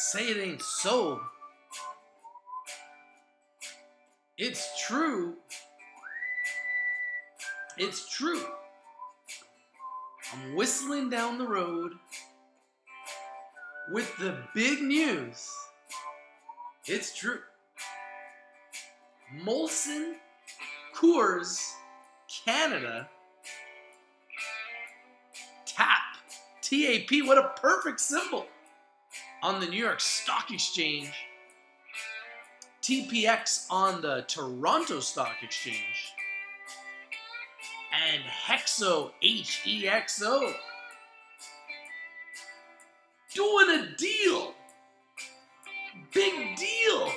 Say it ain't so. It's true. It's true. I'm whistling down the road with the big news. It's true. Molson Coors Canada TAP, TAP, what a perfect symbol, on the New York Stock Exchange, TPX on the Toronto Stock Exchange, and HEXO, HEXO, doing a deal, big deal,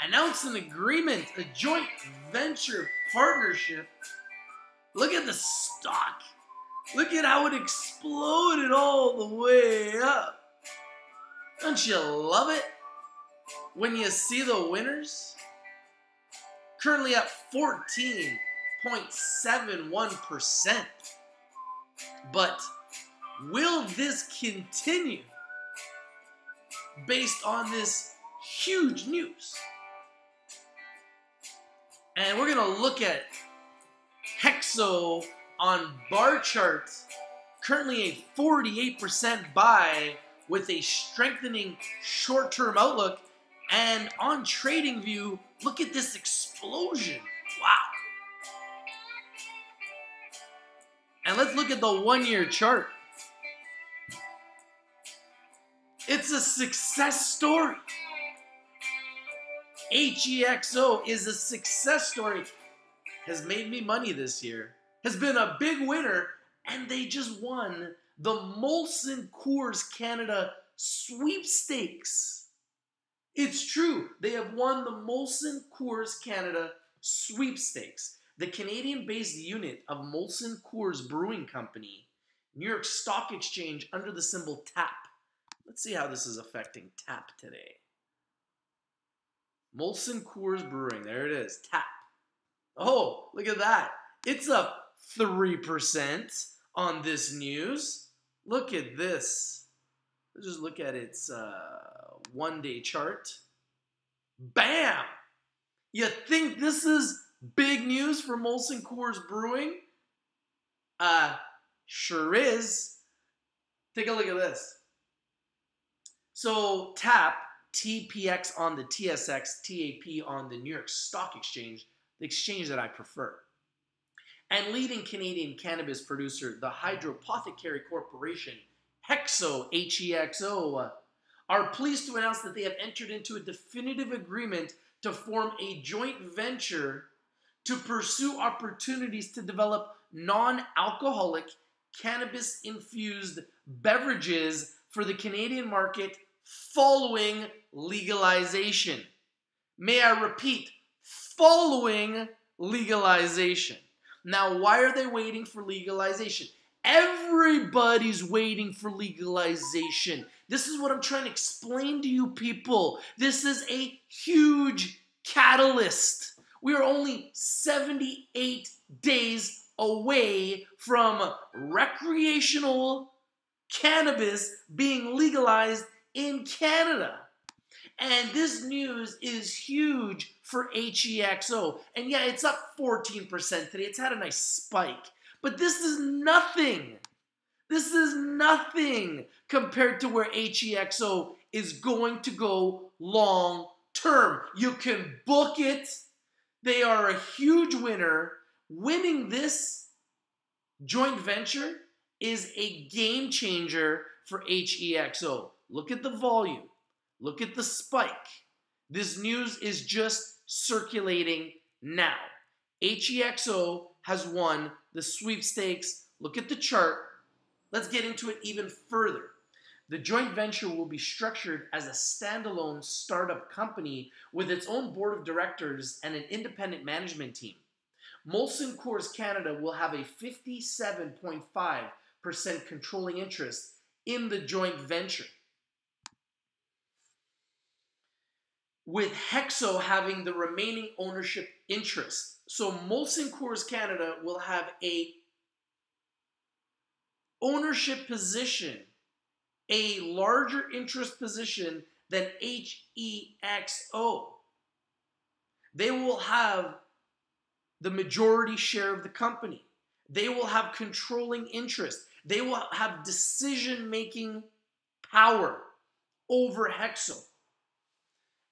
announced an agreement, a joint venture partnership. Look at the stock. Look at how it exploded all the way up. Don't you love it when you see the winners? Currently at 14.71%. But will this continue based on this huge news? And we're going to look at HEXO on bar charts, currently a 48% buy with a strengthening short-term outlook. And on TradingView, look at this explosion. Wow. And let's look at the one-year chart. It's a success story. HEXO is a success story. Has made me money this year. Has been a big winner. And they just won the Molson Coors Canada sweepstakes. It's true. They have won the Molson Coors Canada sweepstakes. The Canadian-based unit of Molson Coors Brewing Company, New York Stock Exchange under the symbol TAP. Let's see how this is affecting TAP today. Molson Coors Brewing, there it is, TAP. Oh, look at that. It's up 3% on this news. Look at this. Let's just look at its one-day chart. Bam! You think this is big news for Molson Coors Brewing? Sure is. Take a look at this. So TAP, TPX on the TSX, TAP on the New York Stock Exchange, the exchange that I prefer. And leading Canadian cannabis producer, the Hydropothecary Corporation, HEXO, HEXO, are pleased to announce that they have entered into a definitive agreement to form a joint venture to pursue opportunities to develop non-alcoholic cannabis-infused beverages for the Canadian market following legalization. May I repeat, following legalization. Now, why are they waiting for legalization? Everybody's waiting for legalization. This is what I'm trying to explain to you people. This is a huge catalyst. We are only 78 days away from recreational cannabis being legalized in Canada. And this news is huge for HEXO. And yeah, it's up 14% today. It's had a nice spike. But this is nothing. This is nothing compared to where HEXO is going to go long term. You can book it. They are a huge winner. Winning this joint venture is a game changer for HEXO. Look at the volume. Look at the spike. This news is just circulating now. HEXO has won the sweepstakes. Look at the chart. Let's get into it even further. The joint venture will be structured as a standalone startup company with its own board of directors and an independent management team. Molson Coors Canada will have a 57.5% controlling interest in the joint venture, with HEXO having the remaining ownership interest. So Molson Coors Canada will have a ownership position a larger interest position than HEXO. They will have the majority share of the company. They will have controlling interest. They will have decision-making power over HEXO.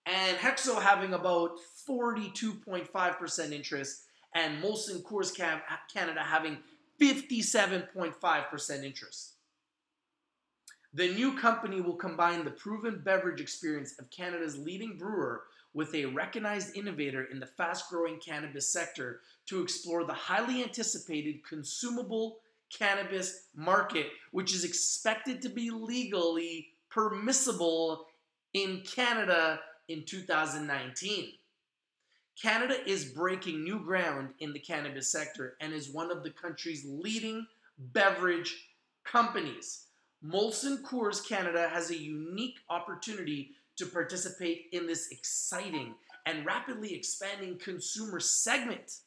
And HEXO having about 42.5% interest, and Molson Coors Canada having 57.5% interest. The new company will combine the proven beverage experience of Canada's leading brewer with a recognized innovator in the fast-growing cannabis sector to explore the highly anticipated consumable cannabis market, which is expected to be legally permissible in Canada in 2019. Canada is breaking new ground in the cannabis sector and is one of the country's leading beverage companies. Molson Coors Canada has a unique opportunity to participate in this exciting and rapidly expanding consumer segment.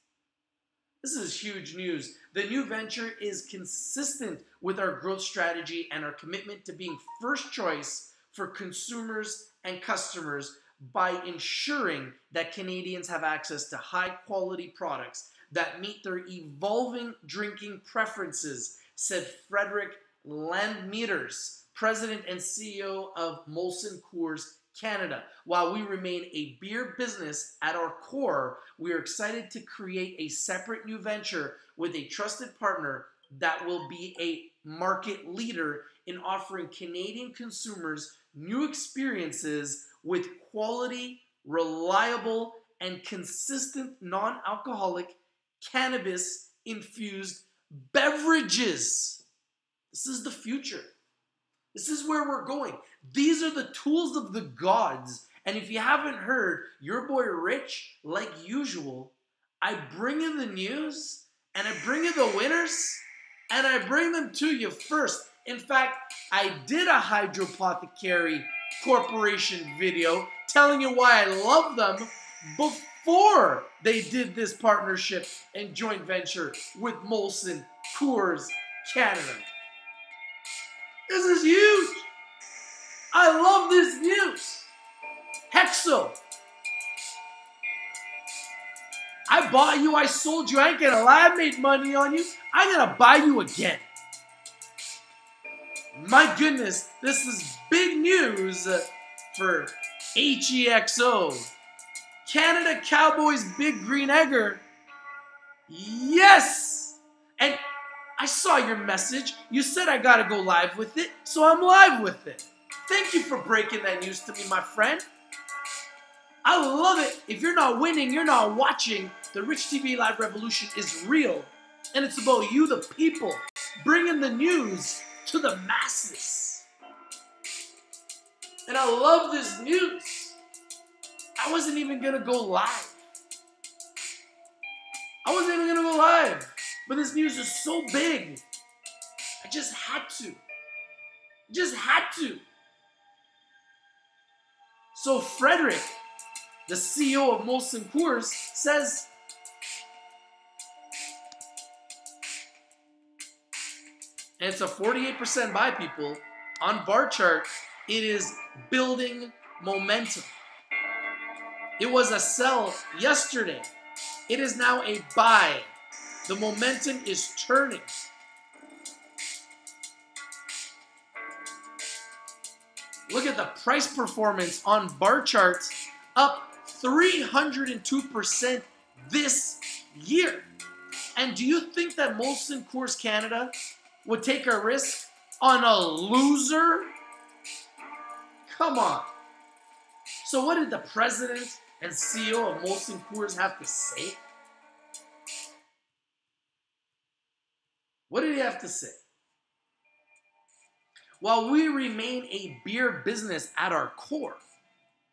This is huge news. The new venture is consistent with our growth strategy and our commitment to being first choice for consumers and customers by ensuring that Canadians have access to high-quality products that meet their evolving drinking preferences, said Frederick Landmeters, President and CEO of Molson Coors Canada. While we remain a beer business at our core, we are excited to create a separate new venture with a trusted partner that will be a market leader in offering Canadian consumers new experiences with quality, reliable, and consistent non-alcoholic cannabis-infused beverages. This is the future. This is where we're going. These are the tools of the gods. And if you haven't heard, your boy Rich, like usual, I bring you the news, and I bring you the winners, and I bring them to you first. In fact, I did a Hydropothecary Corporation video telling you why I love them before they did this partnership and joint venture with Molson Coors Canada. This is huge. I love this news. HEXO. I bought you, I sold you, I ain't gonna lie, I made money on you. I'm gonna buy you again. My goodness, this is big news for HEXO. Canada Cowboys Big Green Egger. Yes! And I saw your message. You said I gotta go live with it, so I'm live with it. Thank you for breaking that news to me, my friend. I love it. If you're not winning, you're not watching. The Rich TV Live Revolution is real, and it's about you, the people, bringing the news to the masses. And I love this news. I wasn't even gonna go live. But this news is so big. I just had to. So Frederick, the CEO of Molson Coors, says, and it's a 48% buy, people. On bar chart, it is building momentum. It was a sell yesterday. It is now a buy. The momentum is turning. Look at the price performance on bar charts, up 302% this year. And do you think that Molson Coors Canada would take a risk on a loser? Come on. So what did the president and CEO of Molson Coors have to say? What did he have to say? While we remain a beer business at our core,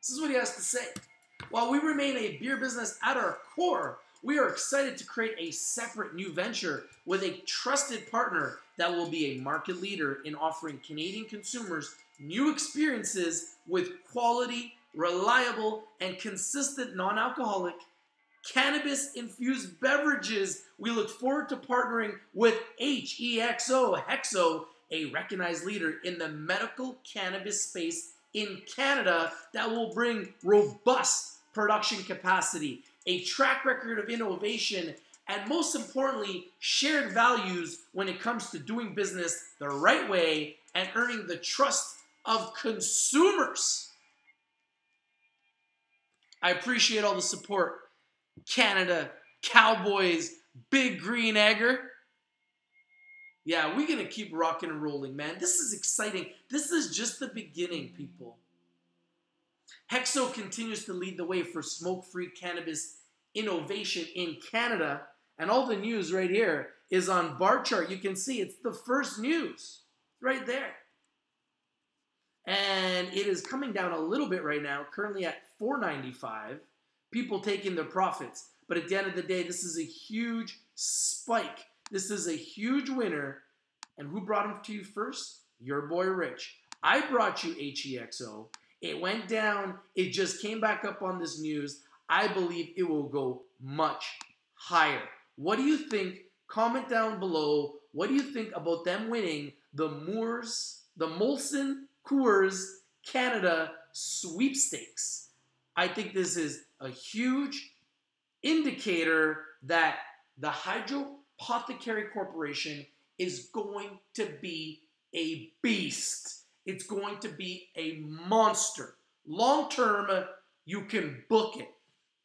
this is what he has to say. While we remain a beer business at our core, we are excited to create a separate new venture with a trusted partner that will be a market leader in offering Canadian consumers new experiences with quality, reliable, and consistent non-alcoholic cannabis-infused beverages. We look forward to partnering with HEXO, a recognized leader in the medical cannabis space in Canada that will bring robust production capacity, a track record of innovation, and most importantly, shared values when it comes to doing business the right way and earning the trust of consumers. I appreciate all the support. Canada, Cowboys, Big Green Egger. Yeah, we're going to keep rocking and rolling, man. This is exciting. This is just the beginning, people. HEXO continues to lead the way for smoke-free cannabis innovation in Canada. And all the news right here is on bar chart. You can see it's the first news right there. And it is coming down a little bit right now, currently at $4.95. People taking their profits. But at the end of the day, this is a huge spike. This is a huge winner. And who brought them to you first? Your boy Rich. I brought you HEXO. It went down. It just came back up on this news. I believe it will go much higher. What do you think? Comment down below. What do you think about them winning the Molson Coors Canada sweepstakes? I think this is a huge indicator that the Hydropothecary Corporation is going to be a beast. It's going to be a monster. Long term, you can book it.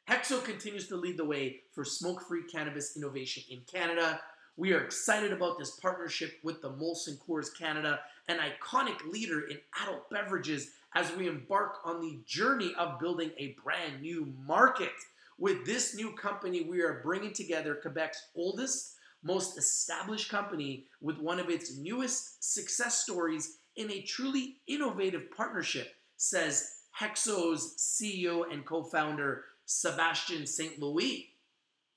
HEXO continues to lead the way for smoke-free cannabis innovation in Canada. We are excited about this partnership with the Molson Coors Canada, an iconic leader in adult beverages, as we embark on the journey of building a brand new market. With this new company, we are bringing together Quebec's oldest, most established company with one of its newest success stories in a truly innovative partnership, says HEXO's CEO and co-founder, Sebastian St. Louis.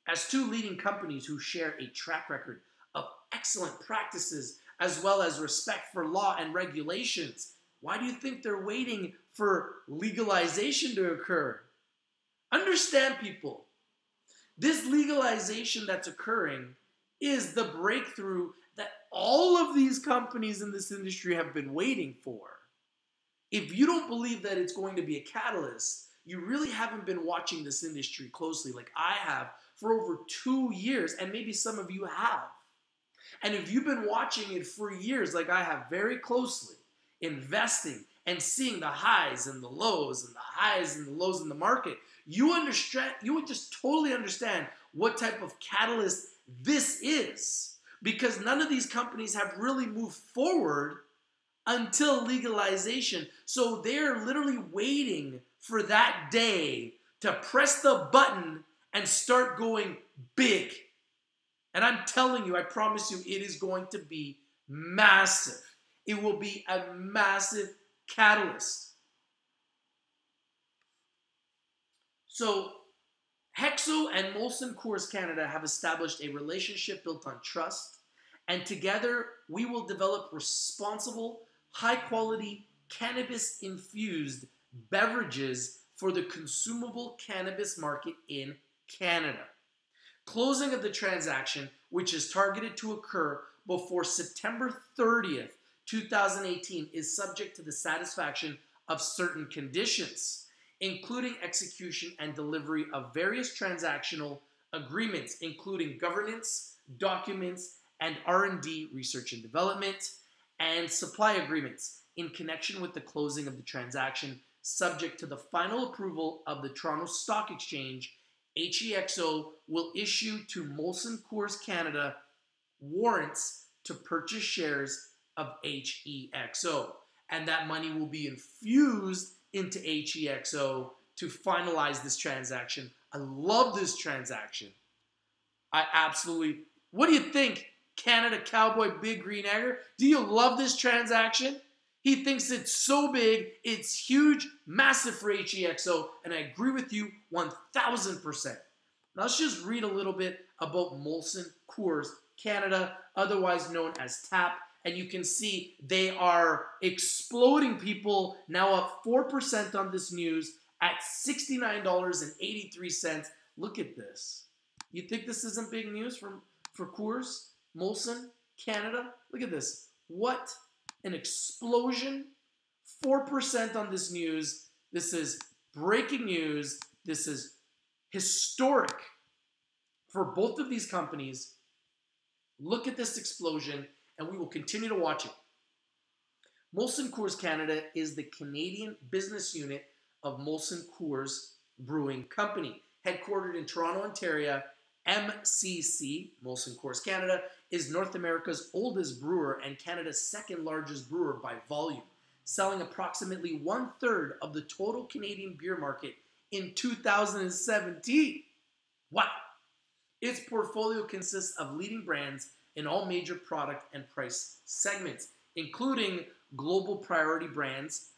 As two leading companies who share a track record of excellent practices as well as respect for law and regulations, why do you think they're waiting for legalization to occur? Understand, people, this legalization that's occurring is the breakthrough that all of these companies in this industry have been waiting for. If you don't believe that it's going to be a catalyst, you really haven't been watching this industry closely like I have for over 2 years, and maybe some of you have. And if you've been watching it for years like I have very closely, investing and seeing the highs and the lows and the highs and the lows in the market, you would just totally understand what type of catalyst this is, because none of these companies have really moved forward until legalization. So they're literally waiting for that day to press the button and start going big. And I'm telling you, I promise you, it is going to be massive. It will be a massive catalyst. So HEXO and Molson Coors Canada have established a relationship built on trust, and together we will develop responsible, high-quality, cannabis-infused beverages for the consumable cannabis market in Canada. Closing of the transaction, which is targeted to occur before September 30th, 2018, is subject to the satisfaction of certain conditions, including execution and delivery of various transactional agreements, including governance, documents, and R&D, research and development, and supply agreements in connection with the closing of the transaction, subject to the final approval of the Toronto Stock Exchange. HEXO will issue to Molson Coors Canada warrants to purchase shares of HEXO, and that money will be infused into HEXO to finalize this transaction. I love this transaction. I absolutely... What do you think, Canada Cowboy Big Green Egger? Do you love this transaction? He thinks it's so big, it's huge, massive for HEXO, and I agree with you 1,000%. Now let's just read a little bit about Molson Coors Canada, otherwise known as TAP, and you can see they are exploding, people, now up 4% on this news at $69.83. Look at this. You think this isn't big news for Coors, Molson, Canada? Look at this. What an explosion. 4% on this news. This is breaking news. This is historic for both of these companies. Look at this explosion, and we will continue to watch it. Molson Coors Canada is the Canadian business unit of Molson Coors Brewing Company. Headquartered in Toronto, Ontario, MCC, Molson Coors Canada, is North America's oldest brewer and Canada's second largest brewer by volume, selling approximately 1/3 of the total Canadian beer market in 2017. Wow. Its portfolio consists of leading brands in all major product and price segments, including global priority brands,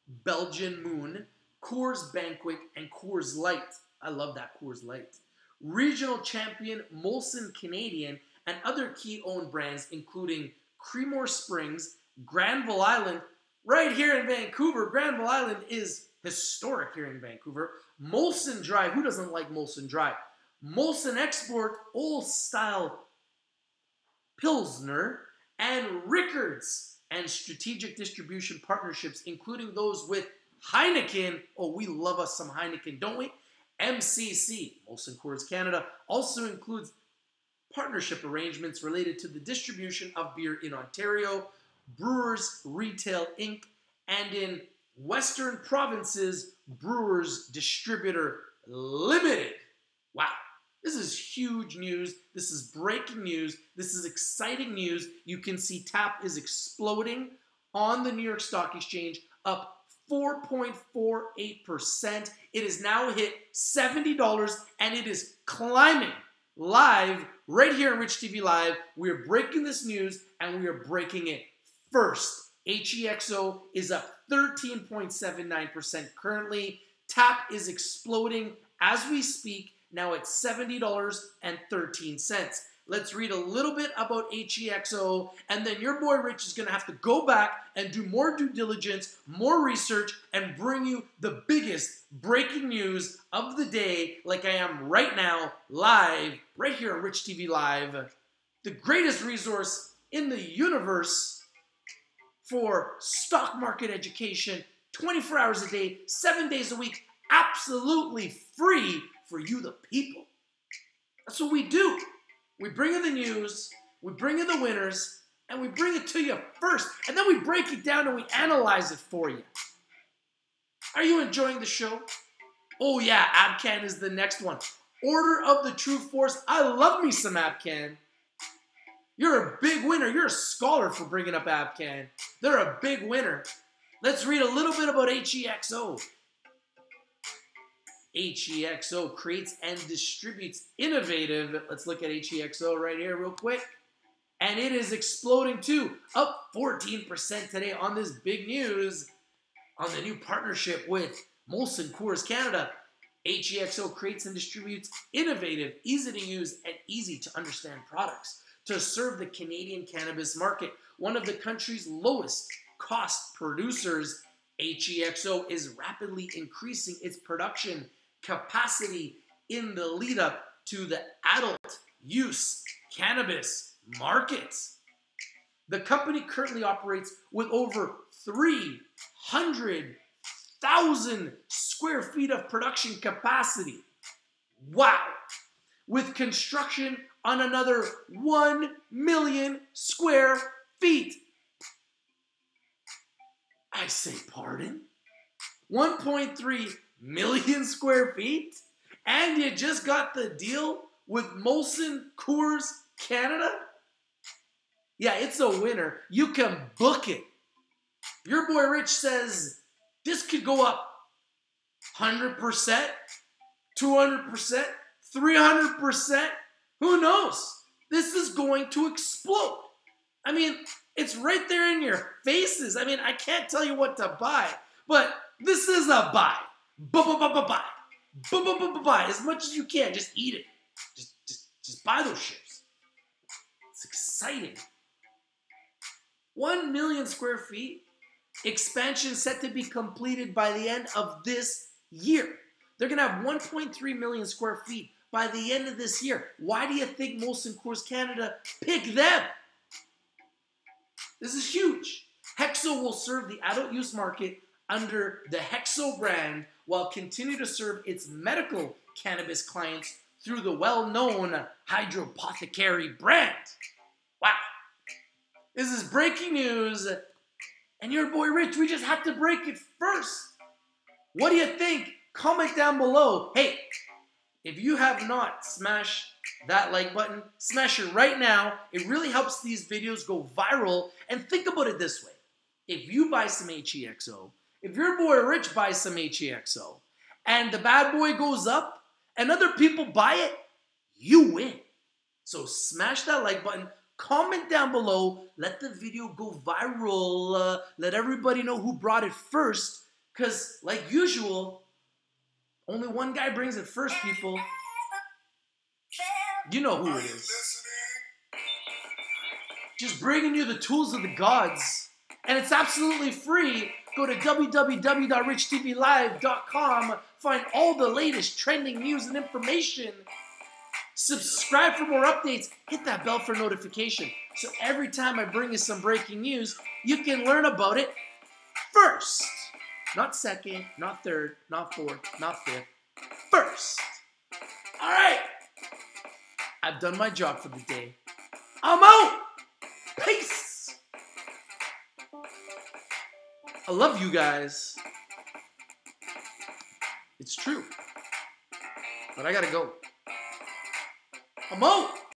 Belgian Moon, Coors Banquet, and Coors Light. I love that Coors Light. Regional champion Molson Canadian and other key owned brands, including Creemore Springs, Granville Island, right here in Vancouver. Granville Island is historic here in Vancouver. Molson Dry, who doesn't like Molson Dry? Molson Export, Old Style Pilsner, and Rickards, and strategic distribution partnerships, including those with Heineken. Oh, we love us some Heineken, don't we? MCC, Molson Coors Canada, also includes partnership arrangements related to the distribution of beer in Ontario, Brewers Retail Inc., and in Western Provinces, Brewers Distributor Limited. Wow. This is huge news. This is breaking news. This is exciting news. You can see TAP is exploding on the New York Stock Exchange, up 4.48%. It has now hit $70, and it is climbing live right here on Rich TV Live. We are breaking this news, and we are breaking it first. HEXO is up 13.79% currently. TAP is exploding as we speak, now at $70.13. Let's read a little bit about HEXO, and then your boy Rich is going to have to go back and do more due diligence, more research, and bring you the biggest breaking news of the day, like I am right now, live, right here on Rich TV Live. The greatest resource in the universe for stock market education, 24 hours a day, 7 days a week, absolutely free for you, the people. That's what we do. We bring you the news, we bring you the winners, and we bring it to you first. And then we break it down and we analyze it for you. Are you enjoying the show? Oh yeah, Abcan is the next one. Order of the True Force. I love me some Abcan. You're a big winner. You're a scholar for bringing up Abcan. They're a big winner. Let's read a little bit about HEXO. HEXO creates and distributes innovative. Let's look at HEXO right here real quick. And it is exploding too. Up 14% today on this big news on the new partnership with Molson Coors Canada. HEXO creates and distributes innovative, easy to use, and easy to understand products to serve the Canadian cannabis market, one of the country's lowest cost producers. HEXO is rapidly increasing its production capacity in the lead up to the adult use cannabis market. The company currently operates with over 300,000 square feet of production capacity. Wow! With construction on another 1 million square feet. I say pardon? 1.3 million square feet? And you just got the deal with Molson Coors Canada? Yeah, it's a winner. You can book it. Your boy Rich says this could go up 100%, 200%, 300%. Who knows? This is going to explode. I mean, it's right there in your faces. I mean, I can't tell you what to buy, but this is a buy. Buy. Buy. As much as you can. Just eat it. Just buy those shares. It's exciting. 1 million square feet. Expansion set to be completed by the end of this year. They're going to have 1.3 million square feet by the end of this year. Why do you think Molson Coors Canada picked them? This is huge. HEXO will serve the adult use market under the HEXO brand while continue to serve its medical cannabis clients through the well-known Hydropothecary brand. Wow. This is breaking news, and your boy Rich, we just had to break it first. What do you think? Comment down below. Hey, if you have not smashed that like button, smash it right now. It really helps these videos go viral. And think about it this way. If you buy some HEXO, if your boy Rich buys some HEXO, and the bad boy goes up, and other people buy it, you win. So smash that like button. Comment down below. Let the video go viral. Let everybody know who brought it first. Because, like usual, only one guy brings it first, people. You know who it is. Just bringing you the tools of the gods. And it's absolutely free. Go to www.richtvlive.com. Find all the latest trending news and information. Subscribe for more updates. Hit that bell for notification. So every time I bring you some breaking news, you can learn about it first. Not second, not third, not fourth, not fifth. First. All right. I've done my job for the day. I'm out. Peace. I love you guys. It's true. But I gotta go. I'm out.